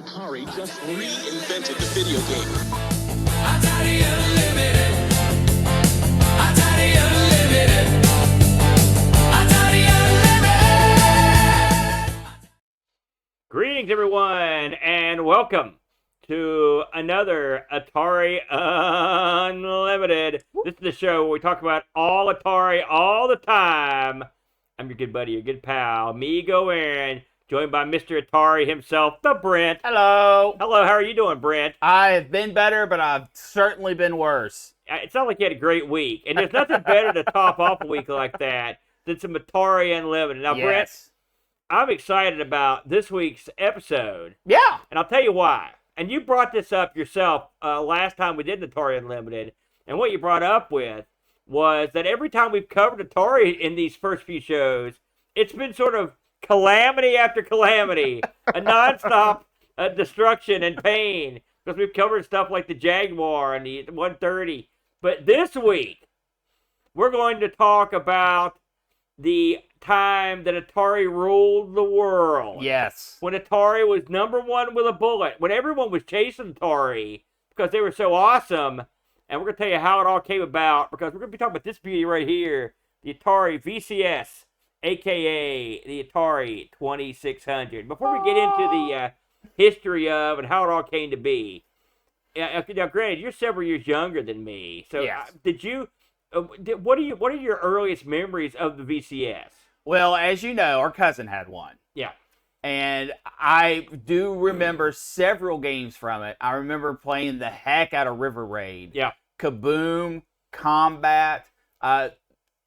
Atari just reinvented the video game. Atari Unlimited. Atari Unlimited. Atari Unlimited. Greetings, everyone, and welcome to another Atari Unlimited. This is the show where we talk about all Atari all the time. I'm your good buddy, your good pal, Amigo Aaron, joined by Mr. Atari himself, the Brent. Hello. Hello, how are you doing, Brent? I've been better, but I've certainly been worse. It sounds like you had a great week, and there's nothing better to top off a week like that than some Atari Unlimited. Now, Brent, I'm excited about this week's episode. Yeah. And I'll tell you why. And you brought this up yourself last time we did Atari Unlimited. And what you brought up with was that every time we've covered Atari in these first few shows, it's been sort of calamity after calamity, a nonstop destruction and pain, because we've covered stuff like the Jaguar and the 130. But this week, we're going to talk about the time that Atari ruled the world. Yes. When Atari was #1 with a bullet, when everyone was chasing Atari because they were so awesome. And we're going to tell you how it all came about, because we're going to be talking about this beauty right here, the Atari VCS, a.k.a. the Atari 2600. Before we get into the history of and how it all came to be, now granted, you're several years younger than me, so Yes. what are your earliest memories of the VCS? Well, as you know, our cousin had one. Yeah. And I do remember several games from it. I remember playing the heck out of River Raid. Yeah. Kaboom, Combat.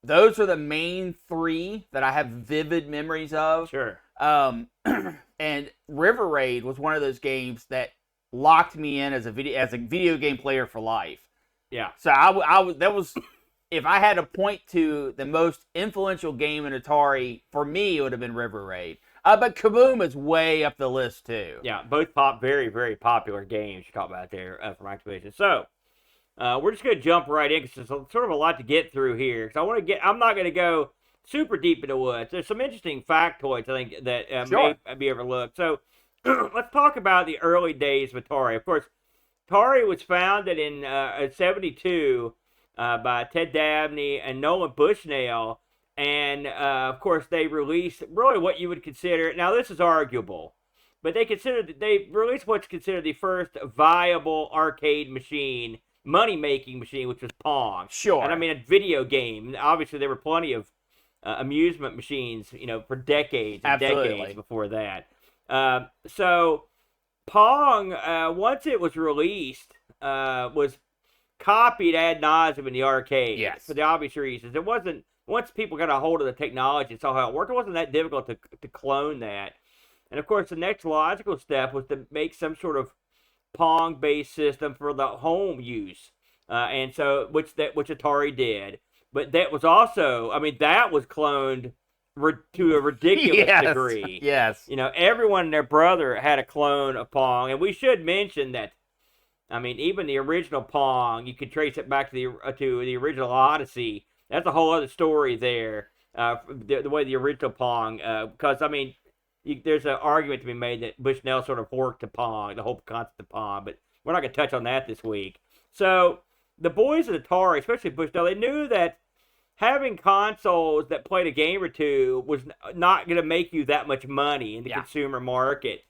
Those are the main three that I have vivid memories of. Sure. And River Raid was one of those games that locked me in as a video game player for life. Yeah. So that was, if I had to point to the most influential game in Atari, for me, it would have been River Raid. But Kaboom is way up the list, too. Yeah, both very, very popular games you talk about there from Activision. So, we're just going to jump right in, because there's sort of a lot to get through here. So I'm not going to go super deep into the woods. There's some interesting factoids, I think, that Sure. may be overlooked. So, let's talk about the early days of Atari. Of course, Atari was founded in 72 by Ted Dabney and Nolan Bushnell. And, of course, they released really what you would consider, now this is arguable, but they released what's considered the first viable arcade machine, money-making machine, which was Pong. Sure. And I mean, a video game. Obviously, there were plenty of amusement machines, for decades and Absolutely. decades before that. So, Pong, once it was released, was copied ad nauseum in the arcade. Yes. For the obvious reasons. It wasn't... Once people got a hold of the technology and saw how it worked, it wasn't that difficult to clone that. And, of course, the next logical step was to make some sort of Pong-based system for the home use. And so, which Atari did. But that was also, that was cloned to a ridiculous degree. Yes. Everyone and their brother had a clone of Pong. And we should mention that, even the original Pong, you could trace it back to the original Odyssey. That's a whole other story there, the way the original Pong, because, there's an argument to be made that Bushnell sort of forked the Pong, the whole concept of Pong, but we're not going to touch on that this week. So, the boys at Atari, especially Bushnell, they knew that having consoles that played a game or two was not going to make you that much money in the consumer market.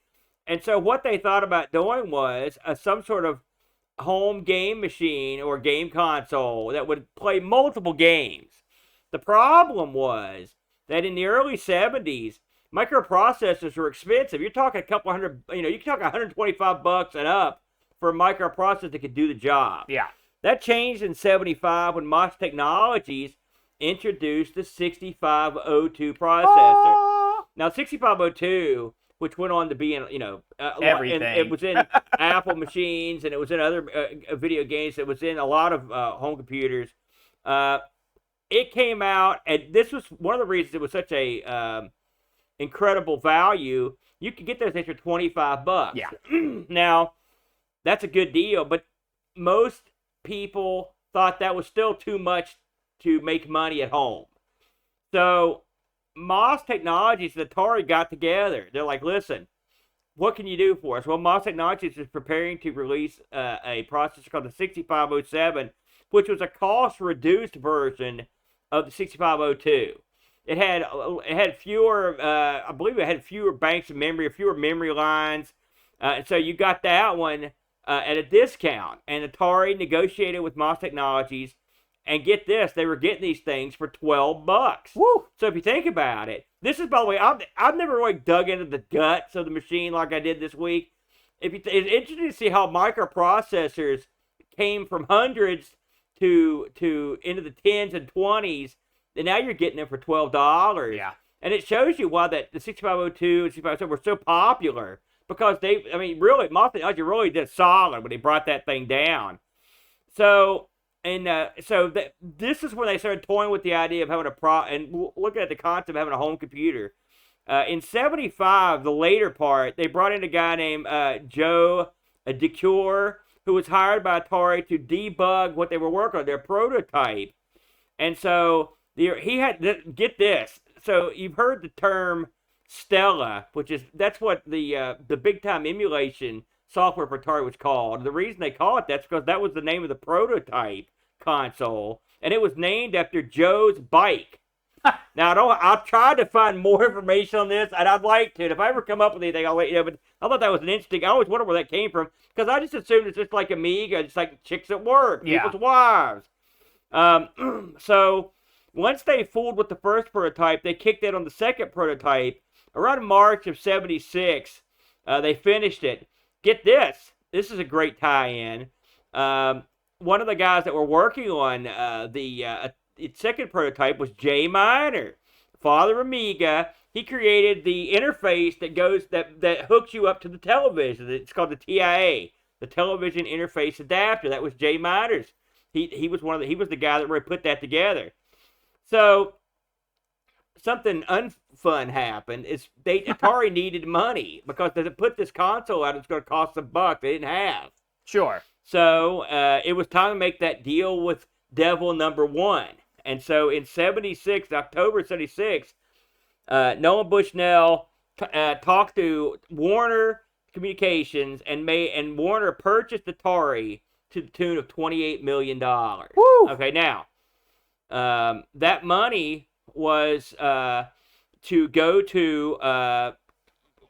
And so what they thought about doing was some sort of home game machine or game console that would play multiple games. The problem was that in the early 70s, microprocessors were expensive. You're talking a couple hundred, you can talk $125 and up for a microprocessor that could do the job. Yeah. That changed in 75 when MOS Technologies introduced the 6502 processor. Now, 6502, which went on to be in, everything. It was in Apple machines, and it was in other video games. It was in a lot of home computers. It came out, and this was one of the reasons it was such a incredible value. You could get those things for $25. Yeah. Now, that's a good deal, but most people thought that was still too much to make money at home. So MOS Technologies and Atari got together. They're like, listen, what can you do for us? Well, Moss Technologies is preparing to release a processor called the 6507, which was a cost-reduced version of the 6502. It had fewer, I believe it had fewer banks of memory, or fewer memory lines. So you got that one at a discount. And Atari negotiated with Moss Technologies. And get this, they were getting these things for $12. Woo! So if you think about it, this is, by the way, I've never really dug into the guts of the machine like I did this week. It's interesting to see how microprocessors came from hundreds to into the tens and 20s, and now you're getting them for $12. Yeah. And it shows you why the 6502 and 6507 were so popular, because really, Moss Technology really did solid when they brought that thing down. So this is when they started toying with the idea of having and looking at the concept of having a home computer. In 75, the later part, they brought in a guy named Joe DeCure, who was hired by Atari to debug what they were working on, their prototype. And so he had, get this, so you've heard the term Stella, that's what the big time emulation software for Atari was called. The reason they call it that's because that was the name of the prototype console, and it was named after Joe's bike. Now, I've tried to find more information on this, and I'd like to. And if I ever come up with anything, I'll let you know. But I thought that was an interesting. I always wonder where that came from, because I just assumed it's just like Amiga, just like chicks at work, people's wives. So once they fooled with the first prototype, they kicked it on the second prototype. Around March of 76, they finished it. Get this. This is a great tie-in. One of the guys that were working on the second prototype was Jay Miner, father of Amiga. He created the interface that hooks you up to the television. It's called the TIA, the Television Interface Adapter. That was Jay Miner's. He was the guy that really put that together. So something unfun happened. Atari needed money, because to put this console out, it's going to cost some bucks they didn't have. Sure. So it was time to make that deal with Devil Number One. And so in October 76, Nolan Bushnell talked to Warner Communications, and Warner purchased Atari to the tune of $28 million. Woo! Okay, now, that money was to go to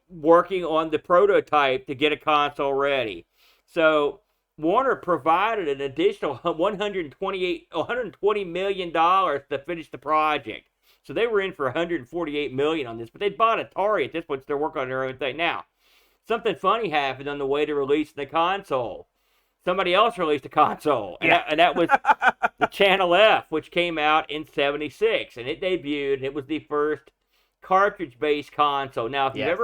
working on the prototype to get a console ready. So Warner provided an additional $120 million to finish the project. So they were in for $148 million on this, but they bought Atari at this point, so they're working on their own thing. Now, something funny happened on the way to release the console. Somebody else released a console, and that was the Channel F, which came out in 76, and it debuted, and it was the first cartridge-based console. Now, if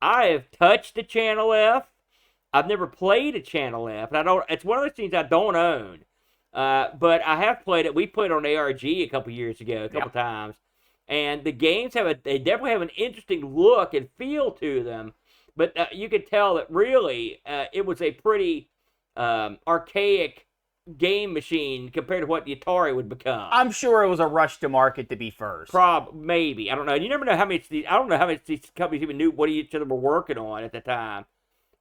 I have touched the Channel F. I've never played a Channel F, and it's one of those things I don't own. But I have played it. We played on ARG a couple years ago, a couple times. And the games they definitely have an interesting look and feel to them. But you could tell that really it was a pretty archaic game machine compared to what the Atari would become. I'm sure it was a rush to market to be first. Maybe. I don't know. You never know how much these companies even knew what each other were working on at the time.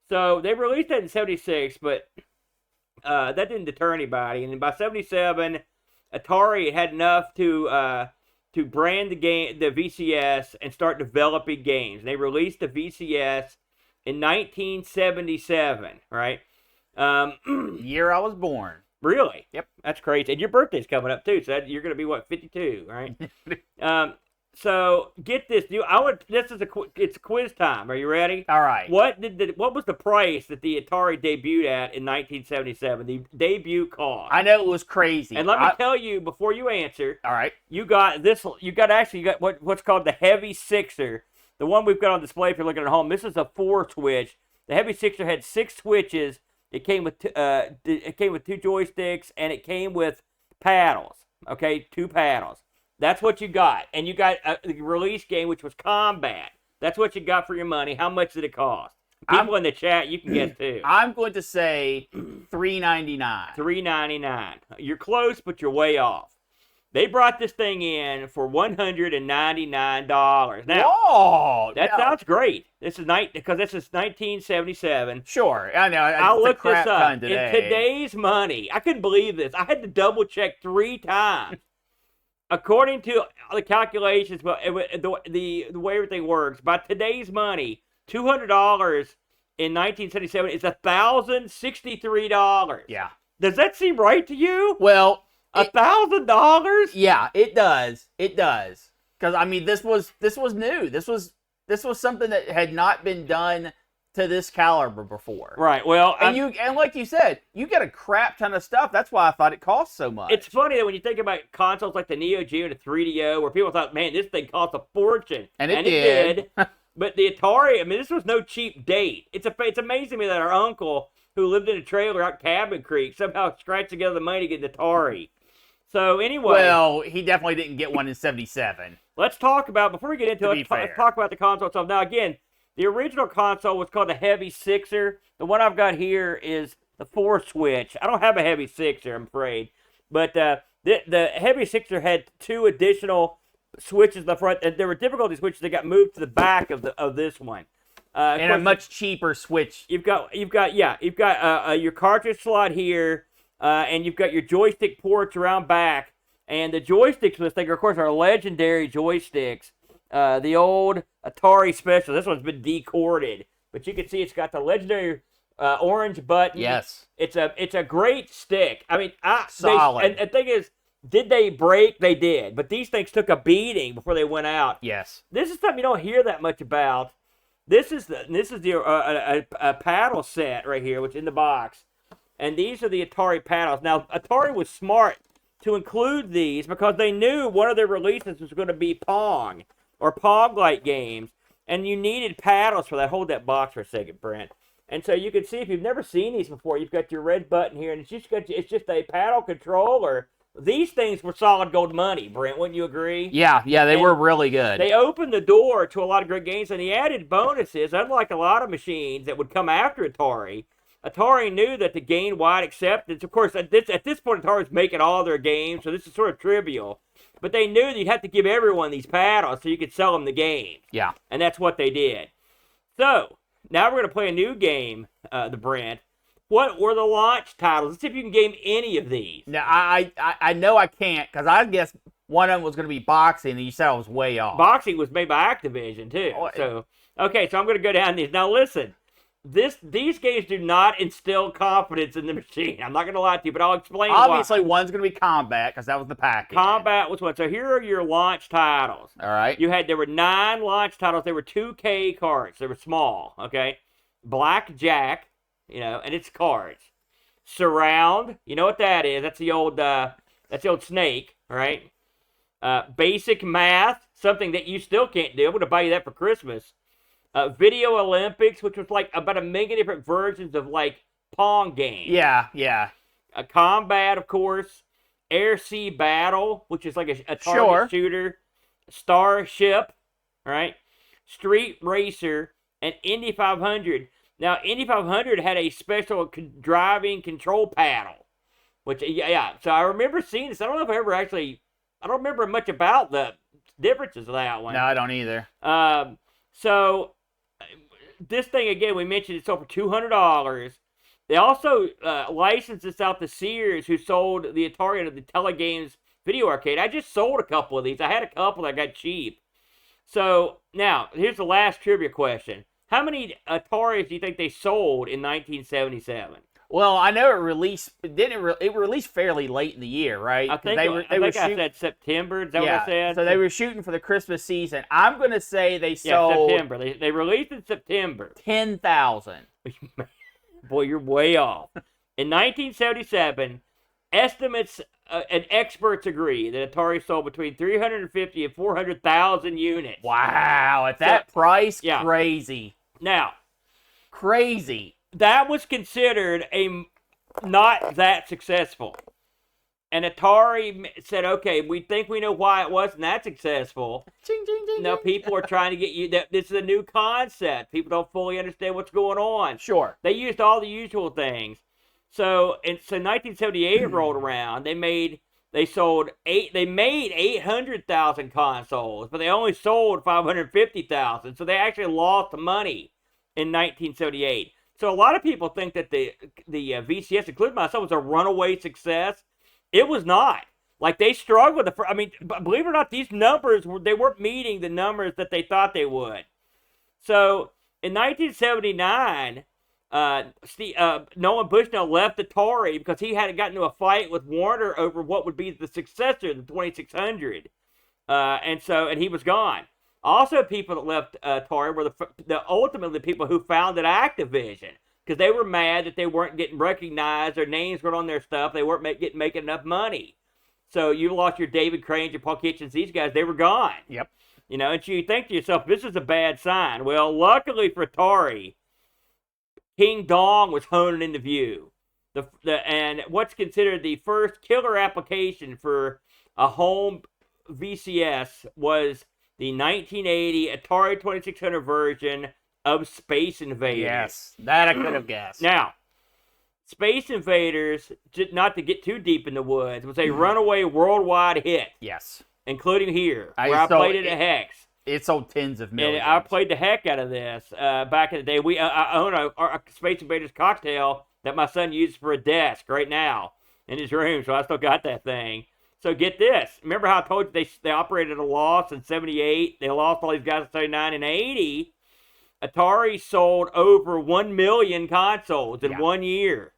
So they released that in 76, but that didn't deter anybody. And by 77, Atari had enough to brand the VCS and start developing games. They released the VCS in 1977, right? Year I was born. Really? Yep. That's crazy. And your birthday's coming up too, so you're going to be 52, right? So get this. It's quiz time. Are you ready? All right. What was the price that the Atari debuted at in 1977? The debut cost. I know it was crazy. And let me tell you before you answer. All right. You got what's called the Heavy Sixer. The one we've got on display if you're looking at home. This is a 4-switch. The Heavy Sixer had 6 switches. It came with 2 joysticks, and it came with paddles. Okay, 2 paddles. That's what you got. And you got a release game, which was Combat. That's what you got for your money. How much did it cost? People in the chat, you can guess too. I'm going to say $3.99. $3.99. You're close, but you're way off. They brought this thing in for $199. Now, Whoa! that sounds great. Because this is 1977. Sure, I know. I It's a looked crap this up. ton today. In today's money, I couldn't believe this. I had to double check 3 times. According to the calculations, but the way everything works, by today's money, $200 in 1977 is $1,063. Yeah. Does that seem right to you? Well, $1,000? yeah, it does. It does. Because I mean, this was new. This was something that had not been done to this caliber before. Right. Well, and like you said, you get a crap ton of stuff. That's why I thought it cost so much. it's funny that when you think about consoles like the Neo Geo and the 3DO, where people thought, man, this thing cost a fortune. And it did. But the Atari, I mean, this was no cheap date. It's amazing to me that our uncle, who lived in a trailer out Cabin Creek, somehow scratched together the money to get an Atari. So anyway. Well, he definitely didn't get one in 77. Let's talk about, before we get into it, fair. let's talk about the console itself. Now, again, the original console was called the Heavy Sixer. The one I've got here is the 4-switch. I don't have a Heavy Sixer, I'm afraid. But the Heavy Sixer had 2 additional switches in the front. And there were difficulty switches that got moved to the back of this one. And a much cheaper switch. You've got your cartridge slot here, and you've got your joystick ports around back. And the joysticks for this thing, of course, are legendary joysticks. The old Atari Special. This one's been decorded, but you can see it's got the legendary orange button. Yes. It's a great stick. I mean, solid. And the thing is, did they break? They did, but these things took a beating before they went out. Yes. This is something you don't hear that much about. This is the paddle set right here, which is in the box, and these are the Atari paddles. Now, Atari was smart to include these because they knew one of their releases was going to be Pong or Pong-like games, and you needed paddles for that. Hold that box for a second, Brent. And so you can see, if you've never seen these before, you've got your red button here, and it's just a paddle controller. These things were solid gold money, Brent. Wouldn't you agree? Yeah, they were really good. They opened the door to a lot of great games, and the added bonuses, unlike a lot of machines that would come after Atari, Atari knew that to gain wide acceptance, of course, at this point, Atari was making all their games, so this is sort of trivial, but they knew that you'd have to give everyone these paddles so you could sell them the games. Yeah. And that's what they did. So, now we're going to play a new game, the Brent. What were the launch titles? Let's see if you can game any of these. Now, I know I can't, because I guess one of them was going to be boxing, and you said I was way off. Boxing was made by Activision, too. So I'm going to go down these. Now, listen. These games do not instill confidence in the machine. I'm not going to lie to you, but I'll explain Obviously, why. one's going to be Combat, because that was the package. Combat was one. So here are your launch titles. All right. There were 9 launch titles. They were 2K cards. They were small, okay? Blackjack, and it's cards. Surround, you know what that is? That's the old snake, right? Basic Math, something that you still can't do. I'm going to buy you that for Christmas. Video Olympics, which was like about 1 million different versions of like Pong games. Yeah. Combat, of course. Air Sea Battle, which is like a target Sure. shooter. Starship, right? Street Racer, and Indy 500. Now, Indy 500 had a special driving control paddle, which, yeah. So I remember seeing this. I don't remember much about the differences of that one. No, I don't either. So this thing, again, we mentioned it sold for $200. They also licensed this out to Sears, who sold the Atari to the Telegames Video Arcade. I just sold a couple of these. I had a couple that got cheap. So now, here's the last trivia question. How many Ataris do you think they sold in 1977? Well, I know it released. It released fairly late in the year, right? I think I said September. Is that what I said? So they were shooting for the Christmas season. I'm going to say they sold September. They released in September. 10,000. Boy, you're way off. In 1977, estimates and experts agree that Atari sold between 350 and 400,000 units. Wow, at that price, yeah. Crazy. Now, crazy. That was considered not that successful. And Atari said, okay, we think we know why it wasn't that successful. Ching, ching, ching, Now ching. people are trying to get you that this is a new concept. People don't fully understand what's going on. Sure. They used all the usual things. So 1978 rolled around. They made They made 800,000 consoles, but they only sold 550,000. So they actually lost money in 1978. So a lot of people think that the VCS, including myself, was a runaway success. It was not. Like, they struggled. I mean, believe it or not, these numbers, they weren't meeting the numbers that they thought they would. So in 1979, Nolan Bushnell left Atari because he had gotten into a fight with Warner over what would be the successor, the 2600. And he was gone. Also, people that left Atari were ultimately the people who founded Activision, because they were mad that they weren't getting recognized, their names weren't on their stuff, they weren't making enough money. So you lost your David Cranes, your Paul Kitchens, these guys, they were gone. Yep. You know, and so you think to yourself, this is a bad sign. Well, luckily for Atari, King Dong was honing into view. And what's considered the first killer application for a home VCS was the 1980 Atari 2600 version of Space Invaders. Yes, that I could have guessed. Now, Space Invaders, not to get too deep in the woods, was a runaway worldwide hit. Yes. Including here, where I played it at Hex. It sold tens of millions. And I played the heck out of this back in the day. I own a Space Invaders cocktail that my son uses for a desk right now in his room, so I still got that thing. So get this. Remember how I told you they operated at a loss in 78? They lost all these guys in 79 and 80. Atari sold over 1 million consoles in 1 year.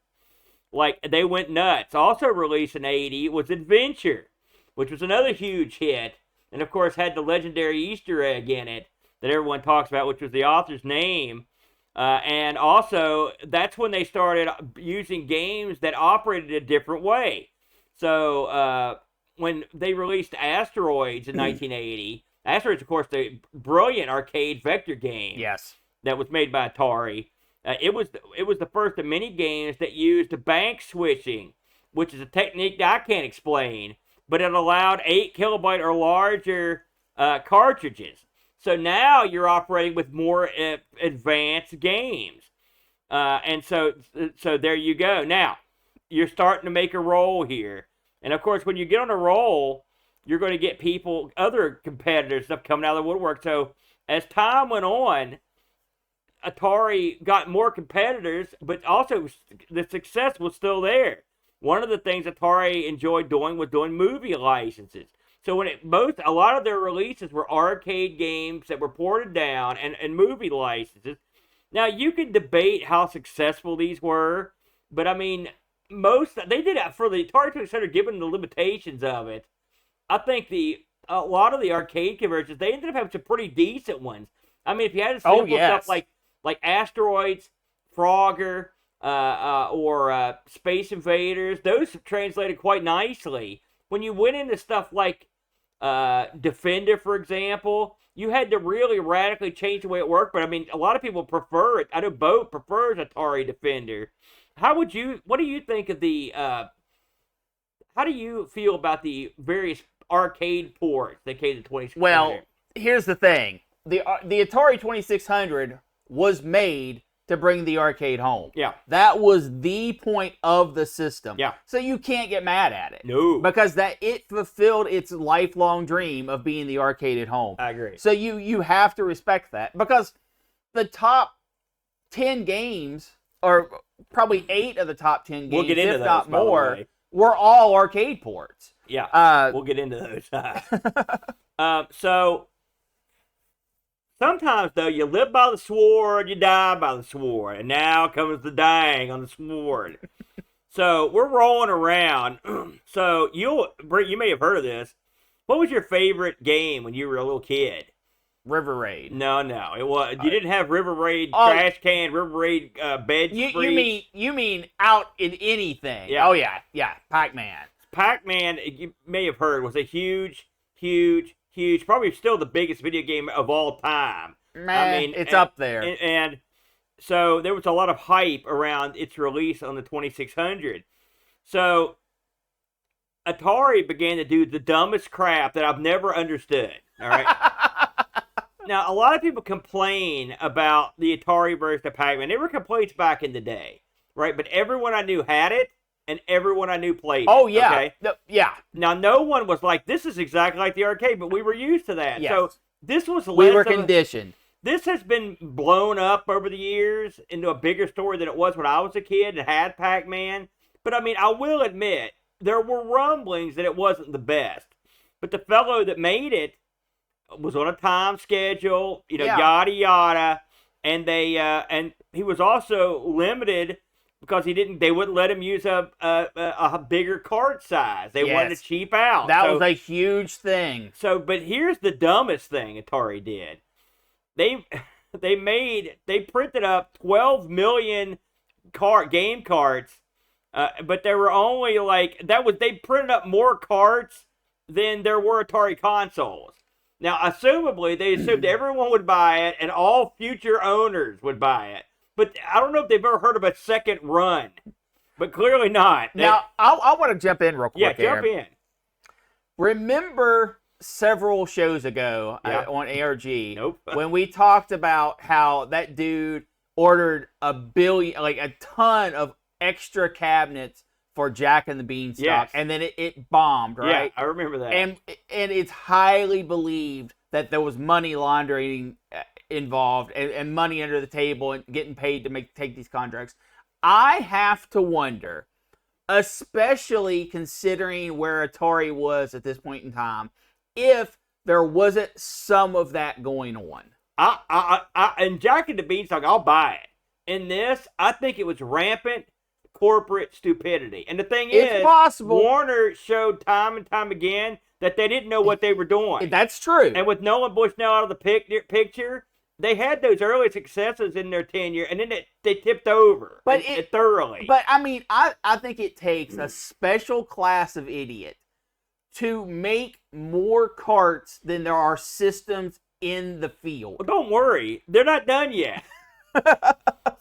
Like, they went nuts. Also released in 80 was Adventure, which was another huge hit, and of course had the legendary Easter egg in it that everyone talks about, which was the author's name. And also, that's when they started using games that operated a different way. So when they released Asteroids in 1980, Asteroids, of course, the brilliant arcade vector game. Yes. That was made by Atari. It was the first of many games that used bank switching, which is a technique that I can't explain, but it allowed 8 kilobyte or larger cartridges. So now you're operating with more advanced games. And so there you go. Now, you're starting to make a roll here. And of course, when you get on a roll, you're going to get other competitors, stuff coming out of the woodwork. So as time went on, Atari got more competitors, but also the success was still there. One of the things Atari enjoyed doing was doing movie licenses. So a lot of their releases were arcade games that were ported down and movie licenses. Now, you can debate how successful these were, but I mean, they did it for the Atari 2600, given the limitations of it. I think a lot of the arcade conversions, they ended up having some pretty decent ones. I mean, if you had simple stuff like Asteroids, Frogger, or Space Invaders, those translated quite nicely. When you went into stuff like Defender, for example, you had to really radically change the way it worked. But I mean, a lot of people prefer it. I know Boat prefers Atari Defender. What do you think of how do you feel about the various arcade ports that came to 2600? Well, here's the thing. The Atari 2600 was made to bring the arcade home. Yeah. That was the point of the system. Yeah. So you can't get mad at it. No. Because it fulfilled its lifelong dream of being the arcade at home. I agree. So you have to respect that. Because the top 10 games, or probably 8 of the top 10 games, if those, not more, way. were all arcade ports. Yeah. We'll get into those. So sometimes, though, you live by the sword, you die by the sword. And now comes the dying on the sword. So we're rolling around. So you may have heard of this. What was your favorite game when you were a little kid? River Raid. No, it was. You didn't have River Raid trash can, River Raid bed springs. You mean out in anything? Yeah. Oh yeah, Pac-Man. Pac-Man, you may have heard, was a huge, probably still the biggest video game of all time. Man, it's up there. And so there was a lot of hype around its release on the 2600. So Atari began to do the dumbest crap that I've never understood. All right. Now, a lot of people complain about the Atari version of Pac-Man. There were complaints back in the day, right? But everyone I knew had it, and everyone I knew played Oh, it. yeah. Okay? Yeah. Now, no one was like, this is exactly like the arcade, but we were used to that. Yes. So this was less We were of a- conditioned. This has been blown up over the years into a bigger story than it was when I was a kid and had Pac-Man. But I mean, I will admit, there were rumblings that it wasn't the best. But the fellow that made it was on a time schedule, Yeah. yada yada, and and he was also limited because they wouldn't let him use a bigger cart size. They wanted Yes. to cheap out. That So- was a huge thing. So, but here's the dumbest thing Atari did. They printed up 12 million game carts, but there were only they printed up more carts than there were Atari consoles. Now, assumably, they assumed everyone would buy it and all future owners would buy it. But I don't know if they've ever heard of a second run. But clearly not. Now, I want to jump in real quick. Jump here. in. Remember several shows ago Yeah. on ARG Nope. when we talked about how that dude ordered a ton of extra cabinets for Jack and the Beanstalk, Yes. and then it bombed, right? Yeah, I remember that. And it's highly believed that there was money laundering involved and money under the table and getting paid to take these contracts. I have to wonder, especially considering where Atari was at this point in time, if there wasn't some of that going on. And Jack and the Beanstalk, I'll buy it. In this, I think it was rampant corporate stupidity. And the thing It's is, possible. Warner showed time and time again that they didn't know what they were doing. That's true. And with Nolan Bushnell out of the picture, they had those early successes in their tenure, and then they tipped over thoroughly. But I mean, I think it takes a special class of idiot to make more carts than there are systems in the field. Well, don't worry, they're not done yet.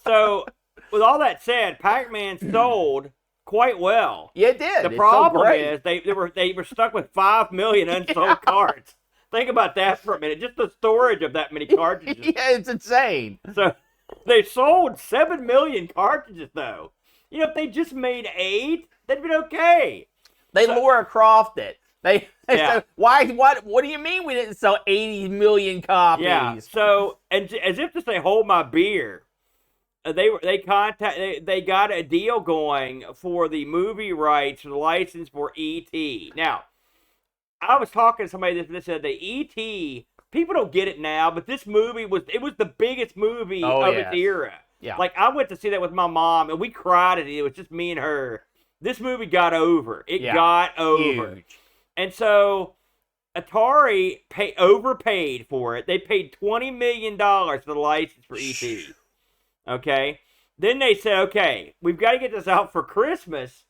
So, with all that said, Pac-Man sold quite well. Yeah, it did. The It's problem so great. is they were stuck with 5 million unsold carts. Think about that for a minute. Just the storage of that many cartridges. Yeah, it's insane. So they sold 7 million cartridges though. If they just made 8, they'd been okay. They Laura Croft it. They Yeah. said, what do you mean we didn't sell 80 million copies? Yeah. So and as if to say, hold my beer. They got a deal going for the movie rights for the license for E.T. Now, I was talking to somebody that said the E.T. people don't get it now, but this movie was the biggest movie of its era. Yeah. Like I went to see that with my mom, and we cried at it. It was just me and her. This movie got over. It got over. Huge. And so Atari overpaid for it. They paid $20 million for the license for E.T. Okay? Then they said, okay, we've got to get this out for Christmas.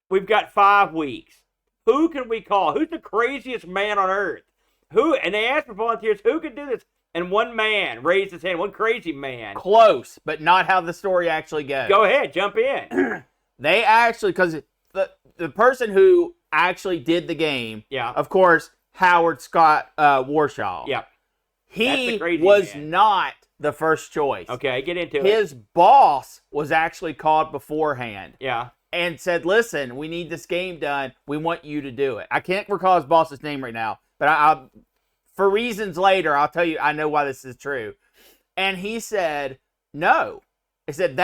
We've got 5 weeks. Who can we call? Who's the craziest man on earth? And they asked for volunteers, who could do this? And one man raised his hand, one crazy man. Close, but not how the story actually goes. Go ahead, jump in. They actually, because the person who actually did the game, Yeah. of course, Howard Scott Warshaw. Yeah. That's He the crazy was man. not the first choice. Okay, get into it. His boss was actually called beforehand Yeah. and said, listen, we need this game done. We want you to do it. I can't recall his boss's name right now, but I for reasons later, I'll tell you, I know why this is true. And he said, no. He said,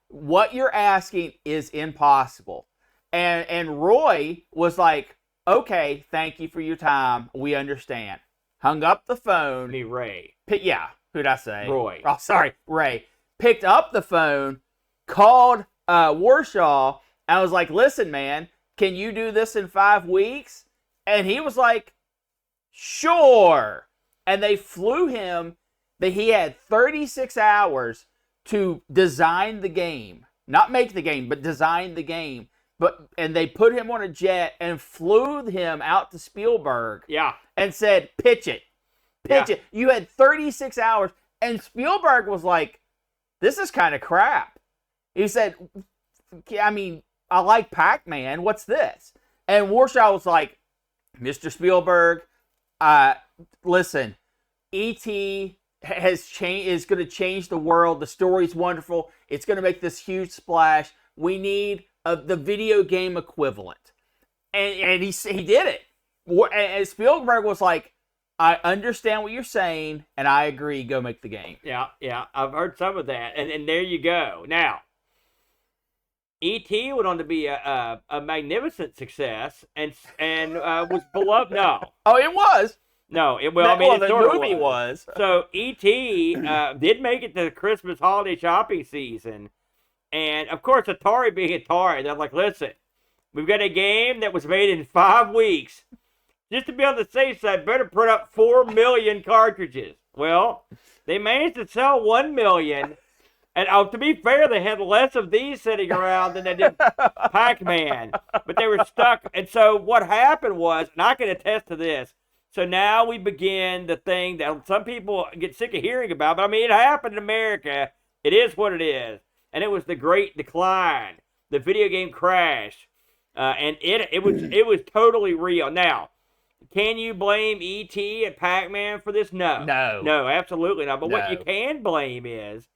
what you're asking is impossible. And Roy was like, okay, thank you for your time. We understand. Hung up the phone. Me, Ray. Who'd I say? Roy. Oh, sorry, Ray. Picked up the phone, called Warshaw, and was like, listen, man, can you do this in 5 weeks? And he was like, sure. And they flew him, that he had 36 hours to design the game. Not make the game, but design the game. And they put him on a jet and flew him out to Spielberg. Yeah. And said, pitch it. Pitch Yeah. it. You had 36 hours. And Spielberg was like, this is kind of crap. He said, I mean, I like Pac-Man. What's this? And Warshaw was like, Mr. Spielberg, listen, E.T. is going to change the world. The story's wonderful. It's going to make this huge splash. We need the video game equivalent. And he did it. And Spielberg was like, I understand what you're saying, and I agree, go make the game. Yeah, I've heard some of that. And there you go. Now, E.T. went on to be a magnificent success and was beloved. No. Oh, it was. No, The movie was. So E.T. Did make it to the Christmas holiday shopping season. And, of course, Atari being Atari, they're like, listen, we've got a game that was made in 5 weeks. Just to be on the safe side, better print up 4 million cartridges. Well, they managed to sell 1 million. And to be fair, they had less of these sitting around than they did Pac-Man. But they were stuck. And so what happened was, and I can attest to this, so now we begin the thing that some people get sick of hearing about. But, I mean, it happened in America. It is what it is. And it was the Great Decline, the video game crash. And it was totally real. Now, can you blame E.T. and Pac-Man for this? No. No, absolutely not. But what you can blame is,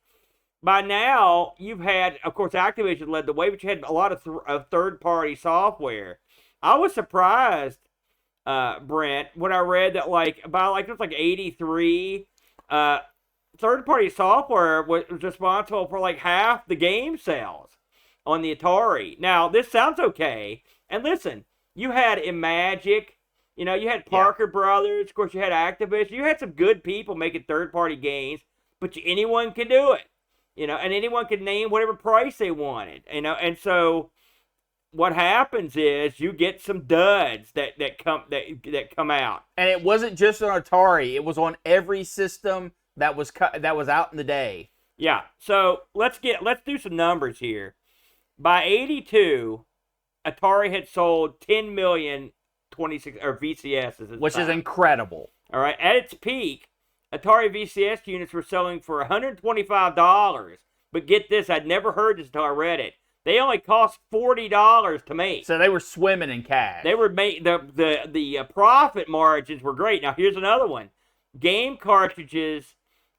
by now, you've had, of course, Activision led the way, but you had a lot of third-party software. I was surprised, Brent, when I read that, it was 83, third-party software was responsible for, half the game sales on the Atari. Now, this sounds okay. And listen, you had Imagic, you had Parker Brothers, of course, you had Activision. You had some good people making third-party games, but anyone can do it. And anyone could name whatever price they wanted, and so what happens is you get some duds that come out. And it wasn't just on Atari; it was on every system that was out in the day. Yeah. So let's do some numbers here. By 82, Atari had sold 10 million 26 or VCSs, which is incredible. All right. At its peak, Atari VCS units were selling for $125, but get this, I'd never heard this until I read it. They only cost $40 to make. So they were swimming in cash. They were the profit margins were great. Now here's another one: game cartridges.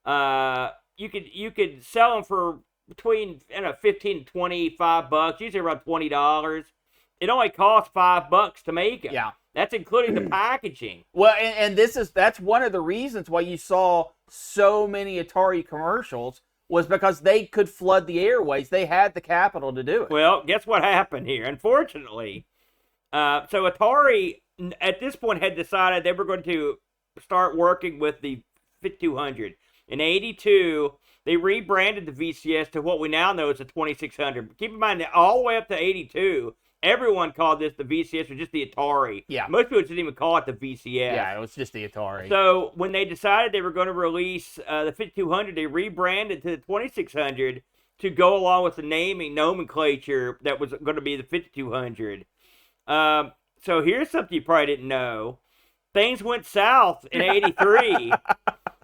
You could sell them for between $15 to $25, usually around $20. It only costs $5 to make them. Yeah. That's including the packaging. Well, and that's one of the reasons why you saw so many Atari commercials, was because they could flood the airways. They had the capital to do it. Well, guess what happened here? Unfortunately, so Atari at this point had decided they were going to start working with the 5200. In 82, they rebranded the VCS to what we now know as the 2600. But keep in mind that all the way up to 82, everyone called this the VCS or just the Atari. Yeah. Most people didn't even call it the VCS. Yeah, it was just the Atari. So when they decided they were going to release the 5200, they rebranded to the 2600 to go along with the naming nomenclature that was going to be the 5200. So here's something you probably didn't know. Things went south in 83.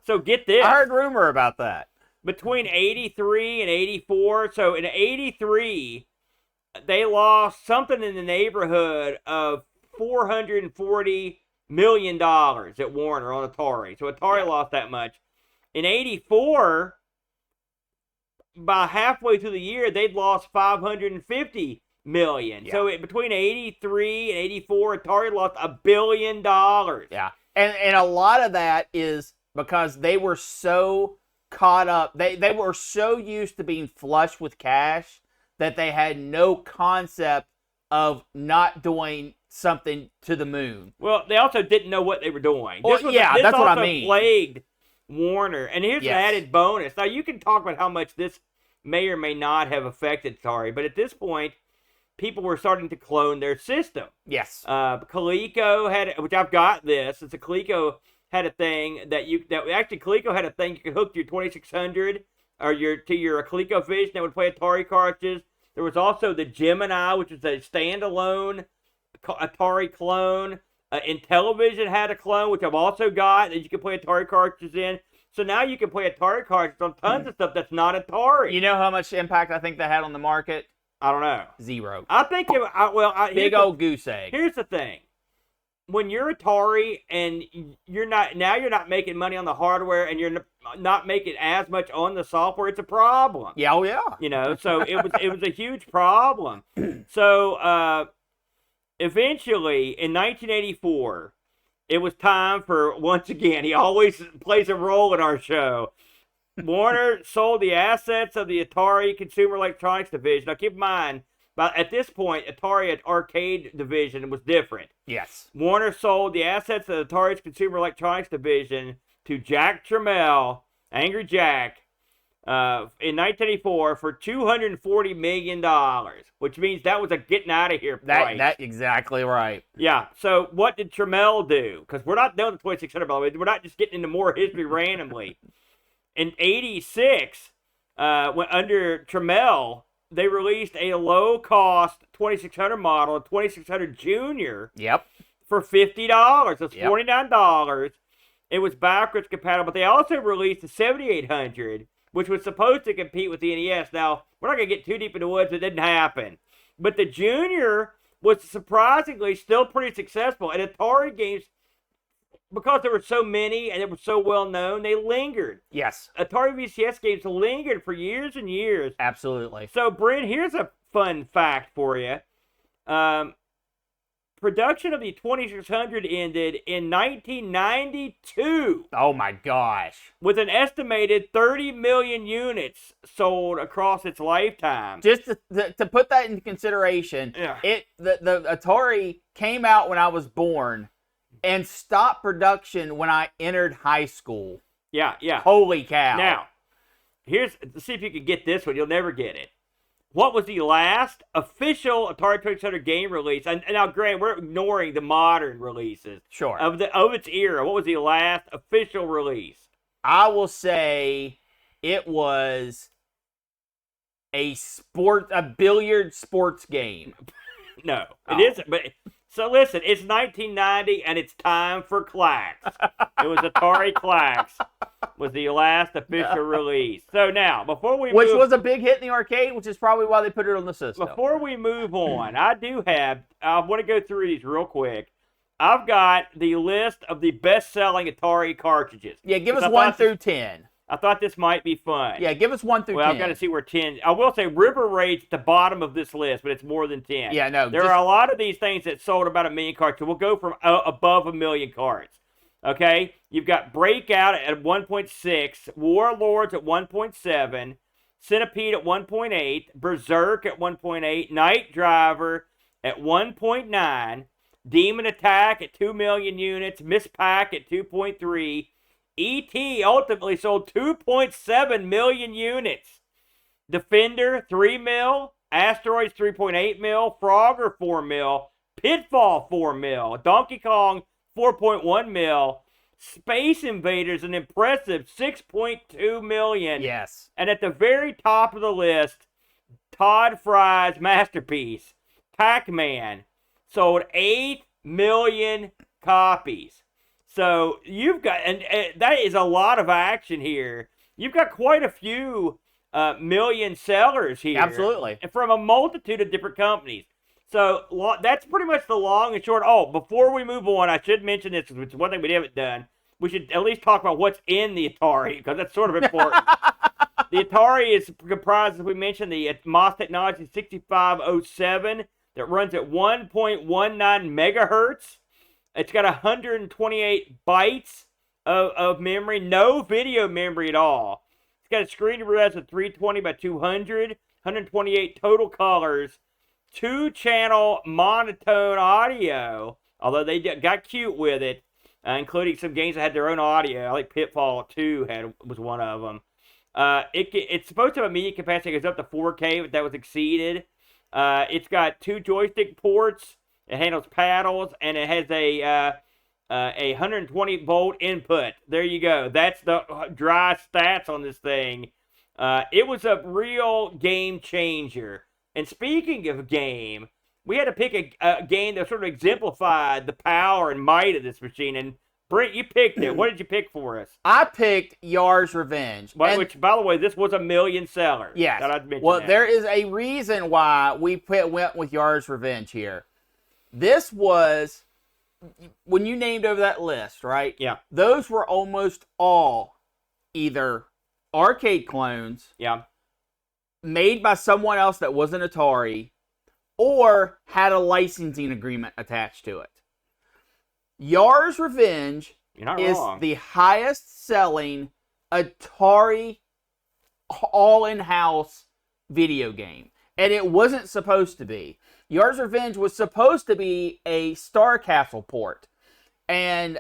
So get this. I heard rumor about that. Between 83 and 84, so in 83... they lost something in the neighborhood of $440 million at Warner on Atari. So Atari lost that much. In 84, by halfway through the year, they'd lost $550 million. Yeah. So between 83 and 84, Atari lost $1 billion. Yeah. And a lot of that is because they were so caught up. They were so used to being flush with cash that they had no concept of not doing something to the moon. Well, they also didn't know what they were doing. Well, this that's what I mean. Plagued Warner. And here's an added bonus. Now, you can talk about how much this may or may not have affected Atari, but at this point, people were starting to clone their system. Yes. Coleco had, which I've got this. It's a Coleco had a thing Coleco had a thing you could hook to your 2600 or to your ColecoVision that would play Atari cartridges. There was also the Gemini, which was a standalone Atari clone. Intellivision had a clone, which I've also got, that you can play Atari cartridges in. So now you can play Atari cartridges on tons of stuff that's not Atari. You know how much impact I think that had on the market? I don't know. 0. I think big old goose egg. Here's the thing. when you're Atari and you're not making money on the hardware and you're not making as much on the software, it's a problem. Yeah, oh yeah. You know, so it was a huge problem. So eventually, in 1984, it was time for, once again, he always plays a role in our show. Warner sold the assets of the Atari Consumer Electronics Division. Now, keep in mind, but at this point, Atari Arcade Division was different. Yes. Warner sold the assets of Atari's Consumer Electronics Division to Jack Tramiel, Angry Jack, in 1984 for $240 million, which means that was a getting out of here price. That exactly right. Yeah. So what did Tramiel do? Because we're not doing the 2600, by the way. We're not just getting into more history randomly. In 86, under Tramiel, they released a low-cost 2600 model, a 2600 Junior. Yep. For $50. That's Yep. $49. It was backwards compatible, but they also released a 7800, which was supposed to compete with the NES. Now, we're not going to get too deep into the woods. It didn't happen. But the Junior was surprisingly still pretty successful. And Atari games, because there were so many and they were so well known, they lingered. Yes. Atari VCS games lingered for years and years. Absolutely. So, Brent, here's a fun fact for you. Production of the 2600 ended in 1992. Oh my gosh. With an estimated 30 million units sold across its lifetime. Just to put that into consideration, Yeah. the Atari came out when I was born and stopped production when I entered high school. Yeah. Holy cow. Now, let's see if you can get this one. You'll never get it. What was the last official Atari 2600 game release? And now, Grant, we're ignoring the modern releases. Sure. Of its era. What was the last official release? I will say it was a billiard sports game. No, it isn't. But so listen, it's 1990 and it's time for Clax. It was Atari Clax was the last official release. So now, Which was a big hit in the arcade, which is probably why they put it on the system. Before we move on, I want to go through these real quick. I've got the list of the best-selling Atari cartridges. Yeah, give us 1 through 10. I thought this might be fun. Yeah, give us 1 through 10. Well, I've got to see where 10. I will say River Raid's at the bottom of this list, but it's more than 10. Yeah, no. There are a lot of these things that sold about 1 million cards, so we'll go from above 1 million cards. Okay? You've got Breakout at 1.6, Warlords at 1.7, Centipede at 1.8, Berserk at 1.8, Night Driver at 1.9, Demon Attack at 2 million units, Miss Pac at 2.3, E.T. ultimately sold 2.7 million units. Defender, 3 mil. Asteroids, 3.8 mil. Frogger, 4 mil. Pitfall, 4 mil. Donkey Kong, 4.1 mil. Space Invaders, an impressive 6.2 million. Yes. And at the very top of the list, Todd Fry's masterpiece, Pac-Man, sold 8 million copies. So you've got, and that is a lot of action here. You've got quite a few million sellers here. Absolutely. And from a multitude of different companies. So that's pretty much the long and short. Oh, before we move on, I should mention this, which is one thing we haven't done. We should at least talk about what's in the Atari, because that's sort of important. The Atari is comprised, as we mentioned, the MOS Technology 6507 that runs at 1.19 megahertz. It's got 128 bytes of memory, no video memory at all. It's got a screen to res of 320 by 200, 128 total colors, 2-channel monotone audio, although they got cute with it, including some games that had their own audio. I think Pitfall 2 was one of them. It's supposed to have a media capacity that goes up to 4K, but that was exceeded. It's got 2 joystick ports. It handles paddles, and it has a 120-volt input. There you go. That's the dry stats on this thing. It was a real game changer. And speaking of game, we had to pick a game that sort of exemplified the power and might of this machine. And Brent, you picked it. What did you pick for us? I picked Yars Revenge. Which, by the way, this was a million seller. Yes. Well, there is a reason why we went with Yars Revenge here. This was when you named over that list, right? Yeah. Those were almost all either arcade clones Yeah. made by someone else that wasn't Atari, or had a licensing agreement attached to it. Yars Revenge You're not is wrong. the highest selling Atari all in-house video game. And it wasn't supposed to be. Yars Revenge was supposed to be a Star Castle port. And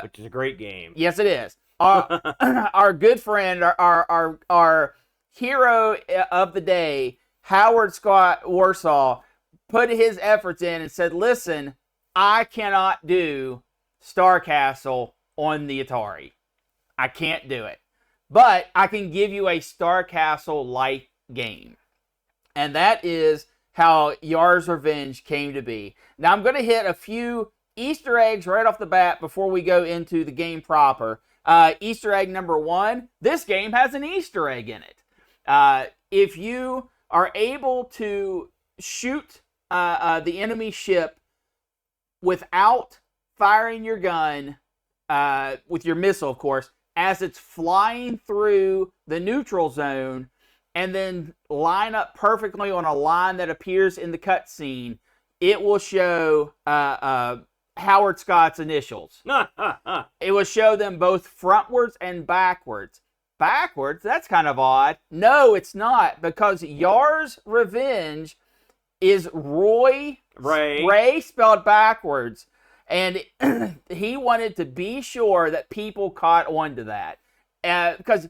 Which is a great game. yes, it is. Our good friend, our hero of the day, Howard Scott Warshaw, put his efforts in and said, listen, I cannot do Star Castle on the Atari. I can't do it. But I can give you a Star Castle-like game. And that is how Yars Revenge came to be. Now, I'm going to hit a few Easter eggs right off the bat before we go into the game proper. Easter egg number 1, this game has an Easter egg in it. If you are able to shoot the enemy ship without firing your gun, with your missile, of course, as it's flying through the neutral zone, and then line up perfectly on a line that appears in the cutscene, it will show Howard Scott's initials. It will show them both frontwards and backwards. Backwards? That's kind of odd. No, it's not, because Yars Revenge is Ray spelled backwards. And he wanted to be sure that people caught on to that. Because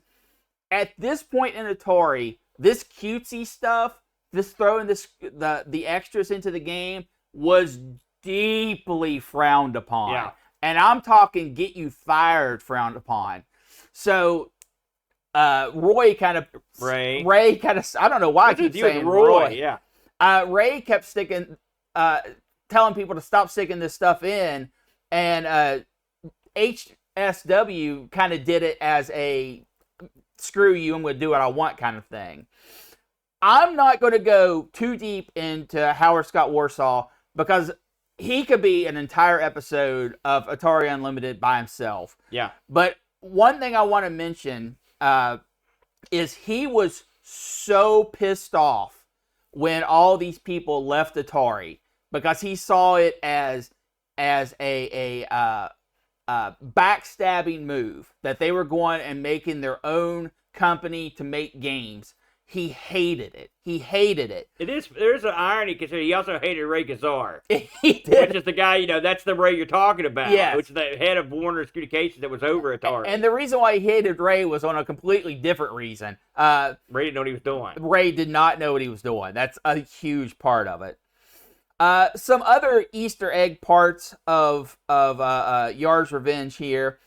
at this point in Atari, this cutesy stuff, this throwing the extras into the game, was deeply frowned upon. Yeah. And I'm talking get you fired frowned upon. So Ray kind of, I don't know why I keep saying Roy. Yeah. Ray kept telling people to stop sticking this stuff in, and HSW kind of did it as a screw you, I'm going to do what I want kind of thing. I'm not going to go too deep into Howard Scott Warshaw because he could be an entire episode of Atari Unlimited by himself. Yeah. But one thing I want to mention is he was so pissed off when all these people left Atari, because he saw it as a backstabbing move, that they were going and making their own company to make games. He hated it. There's an irony, because he also hated Ray Kazar. He did. Which is the guy, that's the Ray you're talking about. Yes. Which is the head of Warner's Communications that was over Atari. And the reason why he hated Ray was on a completely different reason. Ray didn't know what he was doing. Ray did not know what he was doing. That's a huge part of it. Some other Easter egg parts of Yars Revenge here.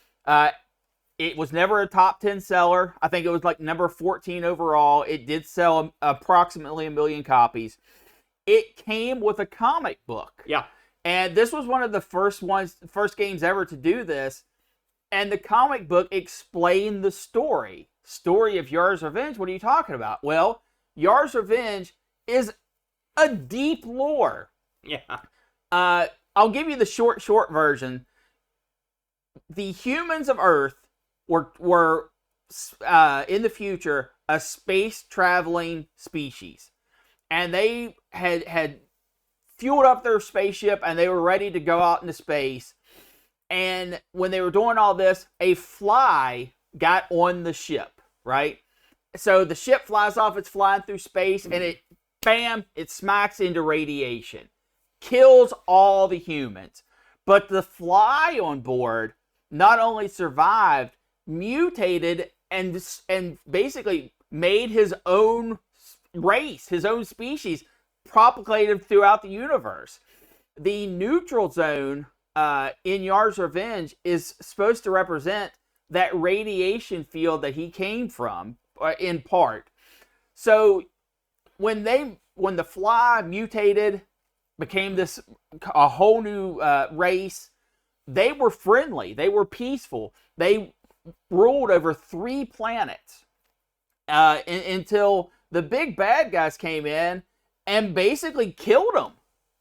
It was never a top 10 seller. I think it was like number 14 overall. It did sell approximately 1 million copies. It came with a comic book. Yeah. And this was one of the first first games ever to do this. And the comic book explained the story. Story of Yars Revenge? What are you talking about? Well, Yars Revenge is a deep lore. Yeah. I'll give you the short version. The humans of Earth were in the future a space traveling species, and they had fueled up their spaceship and they were ready to go out into space. And when they were doing all this, a fly got on the ship, right? So the ship flies off, it's flying through space, and it smacks into radiation. Kills all the humans. But the fly on board not only survived, mutated, and basically made his own race, his own species, propagated throughout the universe. The neutral zone in Yars Revenge is supposed to represent that radiation field that he came from, in part. So when the fly mutated, became a whole new race, they were friendly, they were peaceful, they ruled over 3 planets until the big bad guys came in and basically killed them,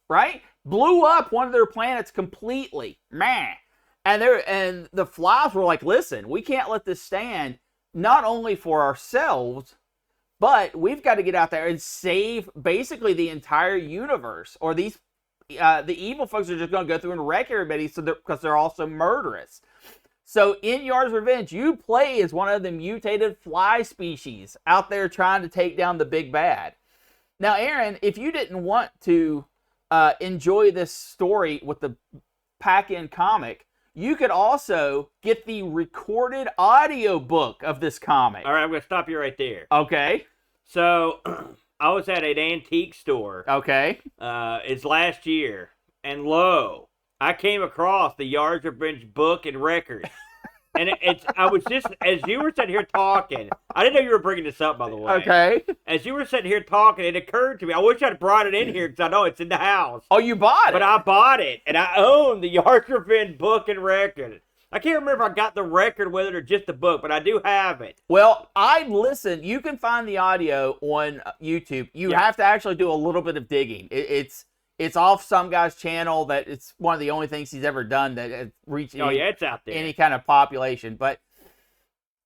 right? blew up one of their planets completely. Man. And the flies were like, listen, we can't let this stand, not only for ourselves, but we've got to get out there and save basically the entire universe. Or the evil folks are just going to go through and wreck everybody because they're also murderous. So in Yars' Revenge, you play as one of the mutated fly species out there trying to take down the big bad. Now, Aaron, if you didn't want to enjoy this story with the Pac-Man comic, you could also get the recorded audio book of this comic. All right, I'm going to stop you right there. Okay. So, I was at an antique store. Okay. It's last year. And lo, I came across the Yars Revenge book and record. And I was just, as you were sitting here talking, I didn't know you were bringing this up, by the way. Okay. As you were sitting here talking, it occurred to me, I wish I'd brought it in here because I know it's in the house. Oh, you bought it? But I bought it, and I own the Yars Revenge book and record. I can't remember if I got the record with it or just the book, but I do have it. Well, I listened. You can find the audio on YouTube. You have to actually do a little bit of digging. It's off some guy's channel that it's one of the only things he's ever done that has reached It's out there. any kind of population. But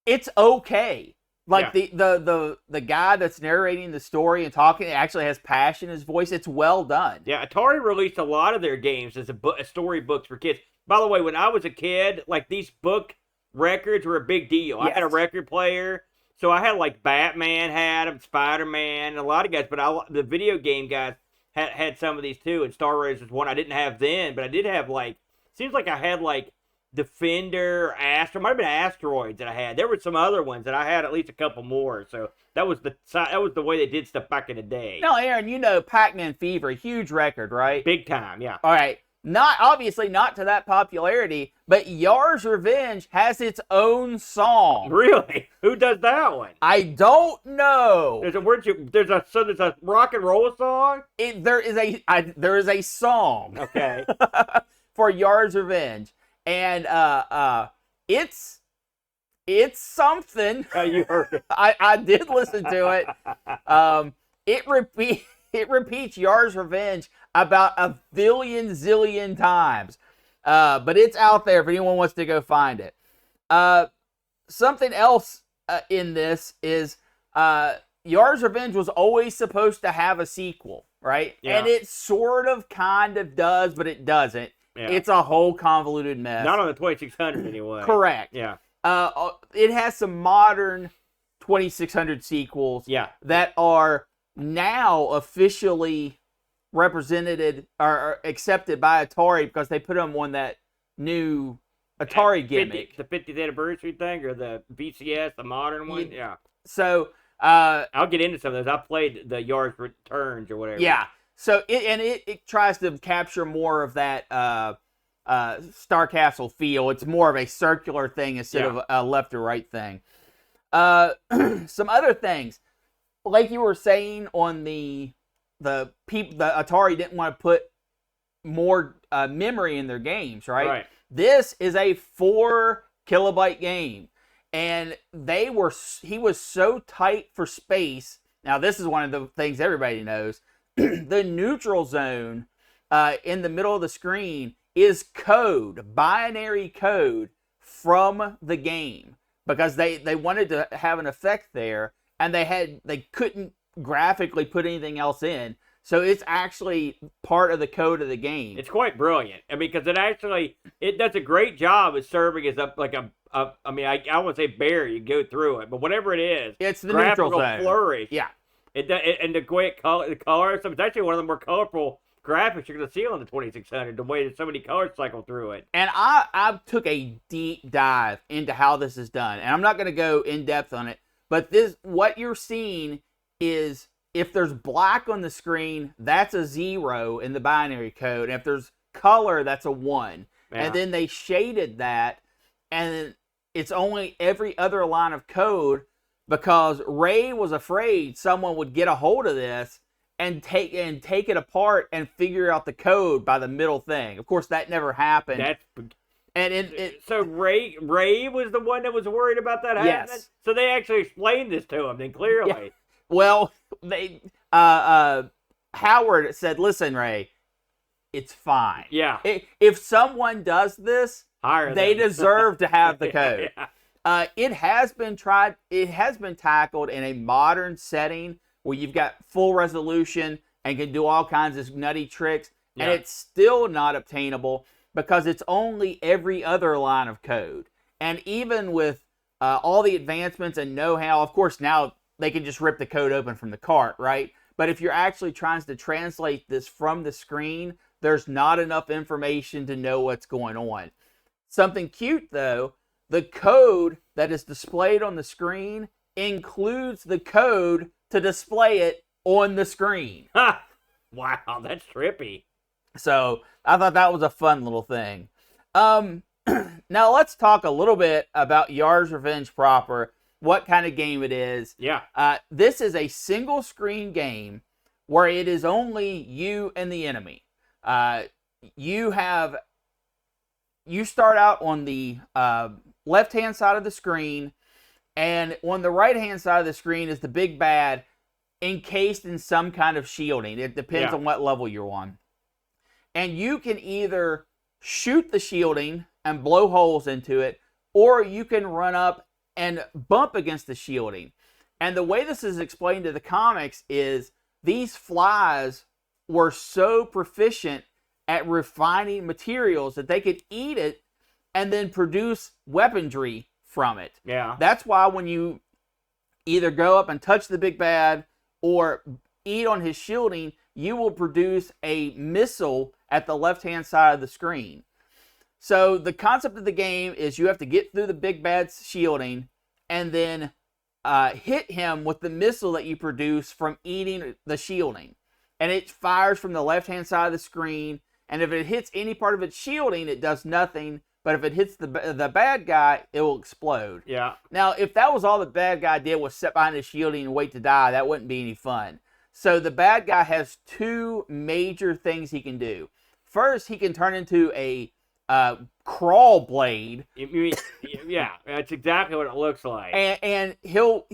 it's okay. Like the guy that's narrating the story and talking actually has passion in his voice. It's well done. Yeah, Atari released a lot of their games as storybooks for kids. By the way, when I was a kid, like these book records were a big deal. Yes. I had a record player, so I had like Batman had them, Spider-Man, a lot of guys. But the video game guys had some of these too. And Star Raiders was one I didn't have then, but I did have seems like I had like Defender, might have been Asteroids that I had. There were some other ones that I had at least a couple more. So that was the way they did stuff back in the day. Now, Aaron, you know Pac-Man Fever, huge record, right? Big time, yeah. All right. Obviously not to that popularity, but Yars' Revenge has its own song. Really? Who does that one? I don't know. There's a rock and roll song? There is a song. Okay. For Yars' Revenge. And it's something. You heard it. I did listen to it. It repeats Yars' Revenge about a billion zillion times. But it's out there if anyone wants to go find it. Something else in this is Yars' Revenge was always supposed to have a sequel, right? Yeah. And it sort of kind of does, but it doesn't. Yeah. It's a whole convoluted mess. Not on the 2600 anyway. Correct. Yeah. It has some modern 2600 sequels that are now officially represented or accepted by Atari because they put them on that new Atari gimmick. The 50th anniversary thing or the VCS, the modern one? Yeah. So, I'll get into some of those. I played the Yars Returns or whatever. Yeah. So, it tries to capture more of that Star Castle feel. It's more of a circular thing instead of a left or right thing. Some other things. Like you were saying on the Atari didn't want to put more memory in their games, right? Right. This is a 4 kilobyte game, and he was so tight for space. Now this is one of the things everybody knows. The neutral zone in the middle of the screen is code, binary code from the game because they wanted to have an effect there. And they couldn't graphically put anything else in. So it's actually part of the code of the game. It's quite brilliant. I mean, because it does a great job of serving as I won't say barrier, you go through it, but whatever it is. It's the graphical neutral zone. flourish. Yeah. And the way the colors, it's actually one of the more colorful graphics you're going to see on the 2600, the way that so many colors cycle through it. And I took a deep dive into how this is done. And I'm not going to go in depth on it. But what you're seeing is if there's black on the screen, that's a 0 in the binary code. And if there's color, that's a 1. Yeah. And then they shaded that, and it's only every other line of code because Ray was afraid someone would get a hold of this and take it apart and figure out the code by the middle thing. Of course, that never happened. So Ray was the one that was worried about that happening? Yes. So they actually explained this to him then clearly. Yeah. Well, Howard said, listen, Ray, it's fine. Yeah. If someone does this, Hire they them. deserve to have the code. Yeah. It has been tried. It has been tackled in a modern setting where you've got full resolution and can do all kinds of nutty tricks, and it's still not obtainable because it's only every other line of code. And even with all the advancements and know-how, of course, now they can just rip the code open from the cart, right? But if you're actually trying to translate this from the screen, there's not enough information to know what's going on. Something cute, though, the code that is displayed on the screen includes the code to display it on the screen. Wow, that's trippy. So I thought that was a fun little thing. Now let's talk a little bit about Yars Revenge proper, what kind of game it is. Yeah. This is a single screen game where it is only you and the enemy. You start out on the left-hand side of the screen, and on the right-hand side of the screen is the big bad encased in some kind of shielding. It depends on what level you're on. And you can either shoot the shielding and blow holes into it, or you can run up and bump against the shielding. And the way this is explained to the comics is these flies were so proficient at refining materials that they could eat it and then produce weaponry from it. Yeah. That's why when you either go up and touch the big bad or eat on his shielding, you will produce a missile at the left-hand side of the screen. So the concept of the game is you have to get through the big bad's shielding and then hit him with the missile that you produce from eating the shielding. And it fires from the left-hand side of the screen, and if it hits any part of its shielding, it does nothing. But if it hits the bad guy, it will explode. Yeah. Now, if that was all the bad guy did was sit behind his shielding and wait to die, that wouldn't be any fun. So the bad guy has two major things he can do. First, he can turn into a crawl blade. Yeah, that's exactly what it looks like. And he'll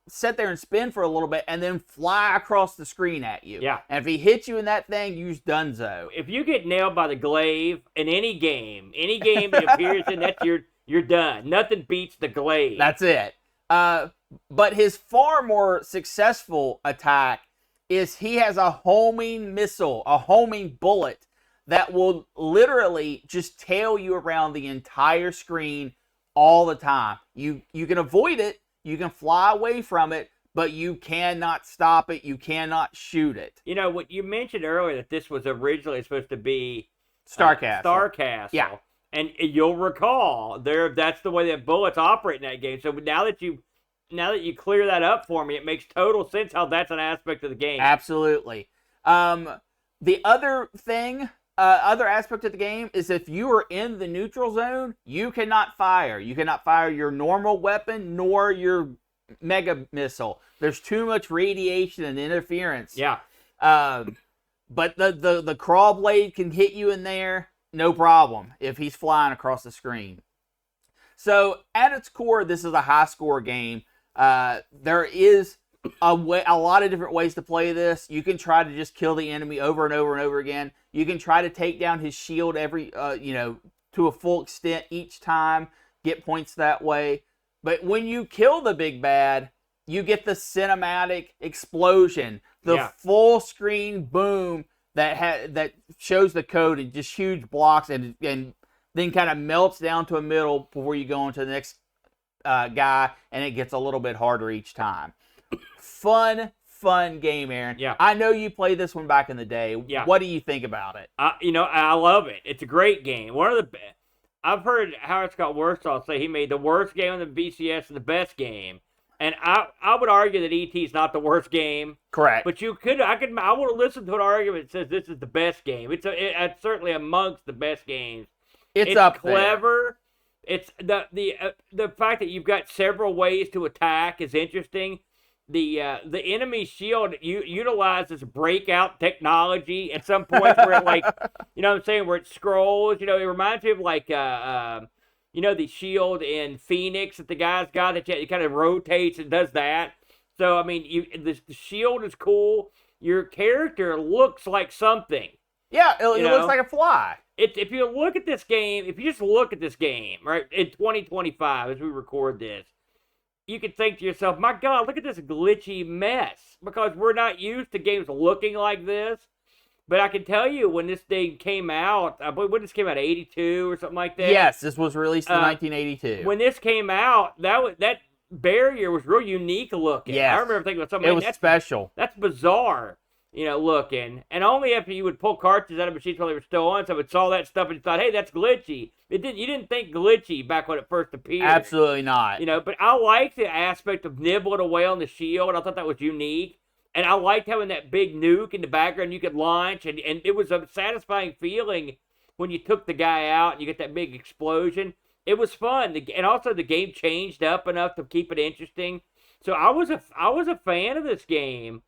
sit there and spin for a little bit and then fly across the screen at you. Yeah. And if he hits you in that thing, you's donezo. If you get nailed by the glaive in any game it appears in, that's you're done. Nothing beats the glaive. That's it. But his far more successful attack is he has a homing missile, a homing bullet that will literally just tail you around the entire screen all the time. You can avoid it, you can fly away from it, but you cannot stop it, you cannot shoot it. You know, what you mentioned earlier, that this was originally supposed to be Star Castle. Star Castle. Yeah. And you'll recall, that's the way that bullets operate in that game. So now that you clear that up for me, it makes total sense how that's an aspect of the game. Absolutely. The other thing, other aspect of the game is if you are in the neutral zone, you cannot fire. You cannot fire your normal weapon nor your mega missile. There's too much radiation and interference. Yeah. But the crawl blade can hit you in there, no problem, if he's flying across the screen. So at its core, this is a high score game. There is a lot of different ways to play this. You can try to just kill the enemy over and over and over again. You can try to take down his shield to a full extent each time, get points that way. But when you kill the big bad, you get the cinematic explosion, the full screen boom that shows the code in just huge blocks and then kind of melts down to a middle before you go on to the next guy, and it gets a little bit harder each time. Fun game, Aaron. Yeah. I know you played this one back in the day. Yeah. What do you think about it? I love it. It's a great game. I've heard Howard Scott Warshaw say he made the worst game on the VCS and the best game. And I would argue that E.T. is not the worst game. Correct. But I would listen to an argument that says this is the best game. It's certainly amongst the best games. It's up clever. There. It's the fact that you've got several ways to attack is interesting. The enemy shield utilizes breakout technology at some point where it, like, you know what I'm saying, where it scrolls. You know, it reminds me of like the shield in Phoenix that the guy's got that it kind of rotates and does that. So I mean, the shield is cool. Your character looks like something. Yeah, it You looks know? like a fly. If you look at this game, if you just look at this game, right, in 2025 as we record this, you can think to yourself, my God, look at this glitchy mess. Because we're not used to games looking like this. But I can tell you, when this thing came out, I believe when this came out, 82 or something like that. Yes, this was released in 1982. When this came out, that barrier was real unique looking. Yes. I remember thinking, something it was special. That's bizarre, looking. And only after you would pull cartridges out of machines while they were still on, so it saw that stuff and you thought, hey, that's glitchy. You didn't think glitchy back when it first appeared. Absolutely not. But I liked the aspect of nibbling away on the shield. I thought that was unique. And I liked having that big nuke in the background you could launch. And it was a satisfying feeling when you took the guy out and you get that big explosion. It was fun. And also the game changed up enough to keep it interesting. So I was a fan of this game,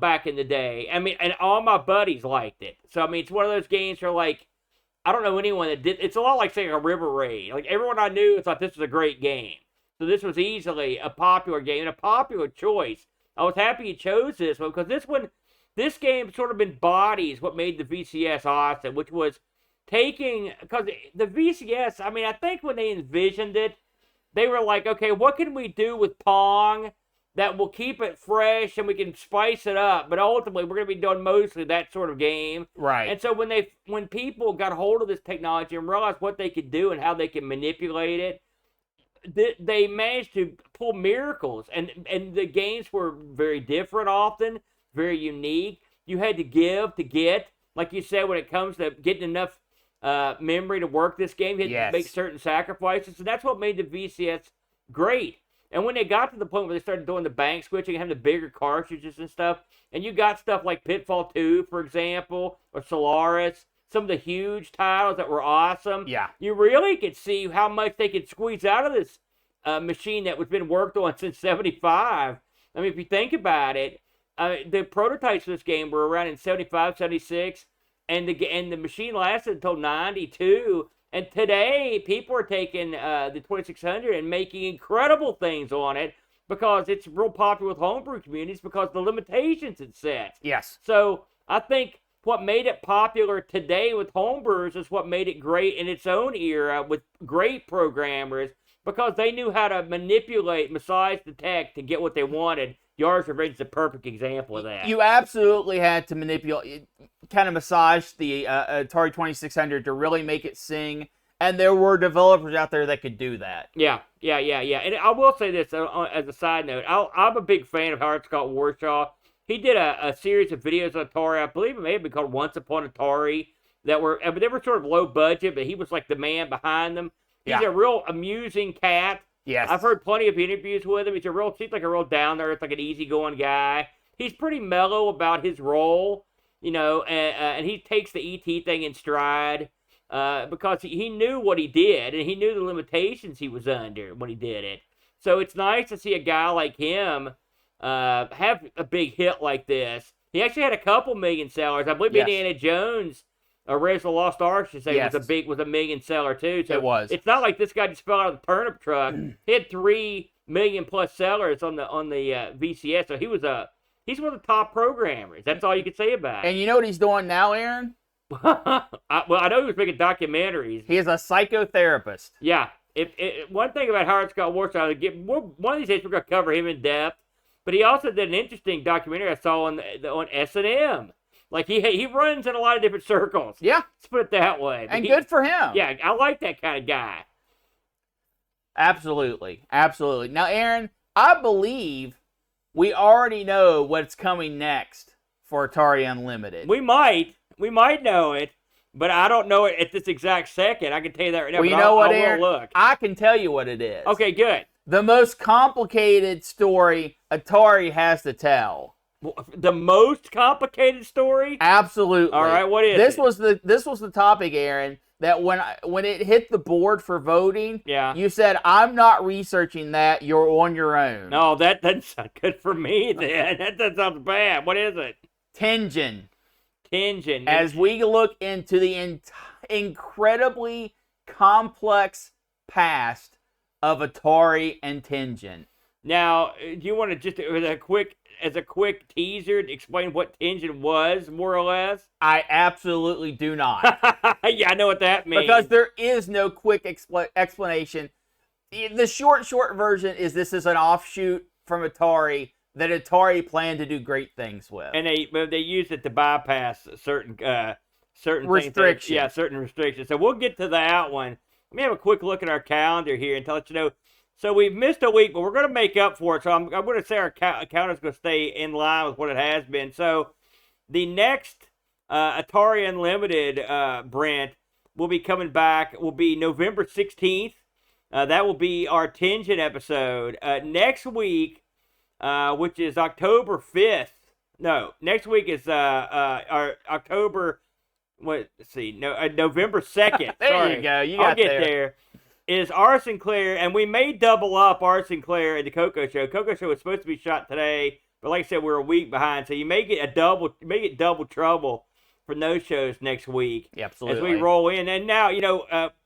back in the day. I mean, and all my buddies liked it. So, I mean, it's one of those games where, like, I don't know anyone that did. It's a lot like saying a River Raid. Like, everyone I knew thought this was a great game. So this was easily a popular game and a popular choice. I was happy you chose this one because this game sort of embodies what made the VCS awesome, which was because the VCS, I mean, I think when they envisioned it, they were like, okay, what can we do with Pong that will keep it fresh and we can spice it up? But ultimately, we're going to be doing mostly that sort of game. Right. And so when people got hold of this technology and realized what they could do and how they can manipulate it, they managed to pull miracles, and the games were very different often, very unique. You had to give to get, like you said, when it comes to getting enough memory to work this game, you had to make certain sacrifices, and that's what made the VCS great. And when they got to the point where they started doing the bank switching and having the bigger cartridges and stuff, and you got stuff like Pitfall 2, for example, or Solaris, some of the huge titles that were awesome. Yeah. You really could see how much they could squeeze out of this machine that was been worked on since 75. I mean, if you think about it, the prototypes for this game were around in 75, 76, and the machine lasted until 92. And today, people are taking the 2600 and making incredible things on it because it's real popular with homebrew communities because of the limitations it sets. Yes. So I think what made it popular today with homebrewers is what made it great in its own era with great programmers because they knew how to massage the tech to get what they wanted. Yars Revenge is a perfect example of that. You absolutely had to manipulate, kind of massage the Atari 2600 to really make it sing, and there were developers out there that could do that. Yeah. And I will say this as a side note. I'm a big fan of Howard Scott Warshaw. He did a series of videos on Atari. I believe it may have been called Once Upon Atari. They were sort of low budget, but he was like the man behind them. He's a real amusing cat. Yes. I've heard plenty of interviews with him. Seems like a real down there. It's like an easygoing guy. He's pretty mellow about his role, and he takes the E.T. thing in stride because he knew what he did and he knew the limitations he was under when he did it. So it's nice to see a guy like him have a big hit like this. He actually had a couple million sellers. I believe Indiana Jones, Raiders of the Lost Ark, was a million seller too. So it was. It's not like this guy just fell out of the turnip truck. He had 3 million plus sellers on the VCS. So he's one of the top programmers. That's all you can say about it. And you know what he's doing now, Aaron? I know he was making documentaries. He is a psychotherapist. Yeah. One thing about Howard Scott Warshaw, one of these days we're going to cover him in depth. But he also did an interesting documentary I saw on S&M. Like, he runs in a lot of different circles. Yeah. Let's put it that way. And good for him. Yeah, I like that kind of guy. Absolutely. Now, Aaron, I believe we already know what's coming next for Atari Unlimited. We might know it, but I don't know it at this exact second. I can tell you that right now. Well, you know what, Aaron? Look. I can tell you what it is. Okay, good. The most complicated story Atari has to tell. The most complicated story? Absolutely. All right, what is it? This was the topic, Aaron, that when it hit the board for voting, yeah, you said, I'm not researching that, you're on your own. No, that doesn't sound good for me then. That sounds bad. What is it? Tengen. Tengen. As we look into the incredibly complex past of Atari and Tengen. Now, do you want to just a quick as a quick teaser to explain what Tension was, more or less? I absolutely do not. Yeah, I know what that means. Because there is no quick explanation. The short version is this is an offshoot from Atari that Atari planned to do great things with. And they used it to bypass certain restrictions. Yeah, certain restrictions. So we'll get to that one. Let me have a quick look at our calendar here and to let you know. So we've missed a week, but we're going to make up for it. So I'm going to say our calendar is going to stay in line with what it has been. So the next Atari Unlimited, Brent, will be coming back. Will be November 16th. That will be our Tension episode. Next week, which is October 5th. No, next week is our October. Let's see. No, November 2nd. There Sorry. you go. You I'll got get there. Is R. Sinclair, and we may double up R. Sinclair and the Coco Show. Coco Show was supposed to be shot today, but like I said, we're a week behind, so you may get double trouble for those shows next week. Yeah, absolutely. As we roll in, and now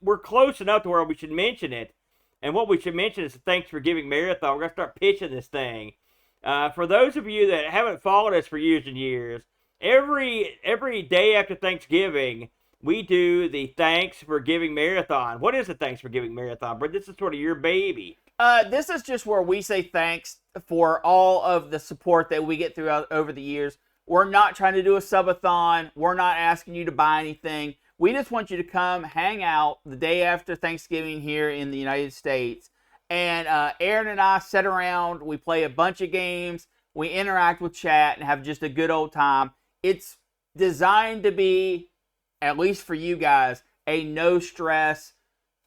we're close enough to where we should mention it. And what we should mention is the Thanksgiving Marathon. We're gonna start pitching this thing. For those of you that haven't followed us for years and years, every day after Thanksgiving, we do the Thanks for Giving Marathon. What is the Thanks for Giving Marathon, Brett? This is sort of your baby. This is just where we say thanks for all of the support that we get throughout over the years. We're not trying to do a subathon. We're not asking you to buy anything. We just want you to come hang out the day after Thanksgiving here in the United States. And Aaron and I sit around. We play a bunch of games. We interact with chat and have just a good old time. It's designed to be, at least for you guys, a no-stress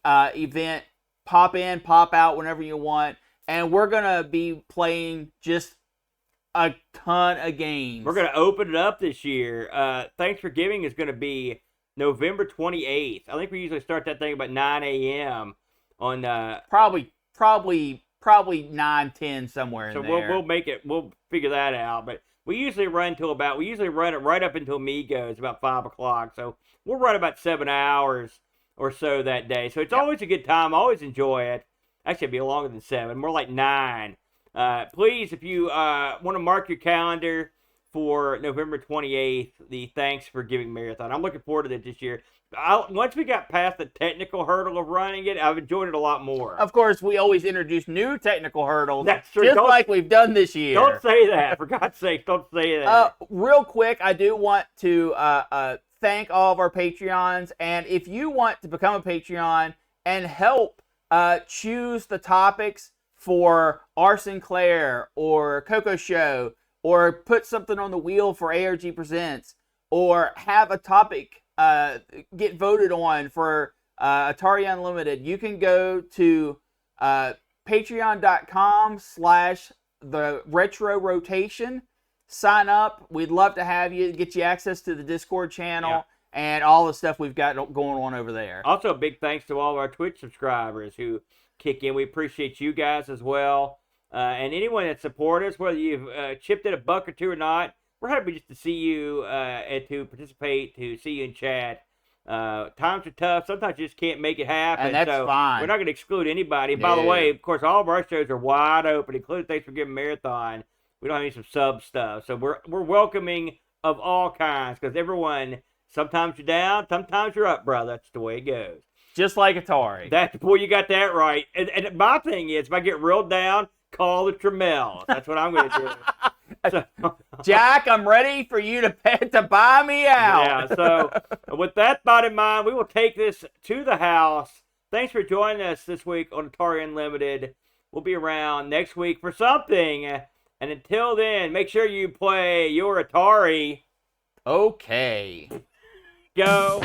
event. Pop in, pop out whenever you want. And we're going to be playing just a ton of games. We're going to open it up this year. Thanks for Giving is going to be November 28th. I think we usually start that thing about 9 a.m. on... Probably 9, 10, somewhere in there. So we'll figure that out. But we usually run it right up until Amigos, about 5 o'clock. So we'll run about 7 hours or so that day. So it's always a good time. I always enjoy it. Actually, it'd be longer than 7, more like 9. Please, if you want to mark your calendar for November 28th, the Thanks for Giving Marathon. I'm looking forward to it this year. Once we got past the technical hurdle of running it, I've enjoyed it a lot more. Of course, we always introduce new technical hurdles. That's true. Just like we've done this year. Don't say that. For God's sake, don't say that. Real quick, I do want to thank all of our Patreons. And if you want to become a Patreon and help choose the topics for R. Sinclair or Coco Show, or put something on the wheel for ARG Presents, or have a topic get voted on for Atari Unlimited, you can go to patreon.com/the-retro-rotation. Sign up. We'd love to have you, get you access to the Discord channel and all the stuff we've got going on over there. Also, a big thanks to all of our Twitch subscribers who kick in. We appreciate you guys as well. And anyone that supports us, whether you've chipped in a buck or two or not, we're happy just to see you and to participate, to see you in chat. Times are tough. Sometimes you just can't make it happen. And that's fine. We're not going to exclude anybody. By the way, of course, all of our shows are wide open, including Thanks for Giving Marathon. We don't have any some sub stuff. So we're welcoming of all kinds, because everyone, sometimes you're down, sometimes you're up, brother. That's the way it goes. Just like Atari. Boy, you got that right. And my thing is, if I get real down, call the Tremels. That's what I'm going to do. So, Jack, I'm ready for you to buy me out. Yeah, so with that thought in mind, we will take this to the house. Thanks for joining us this week on Atari Unlimited. We'll be around next week for something. And until then, make sure you play your Atari. Okay. Go.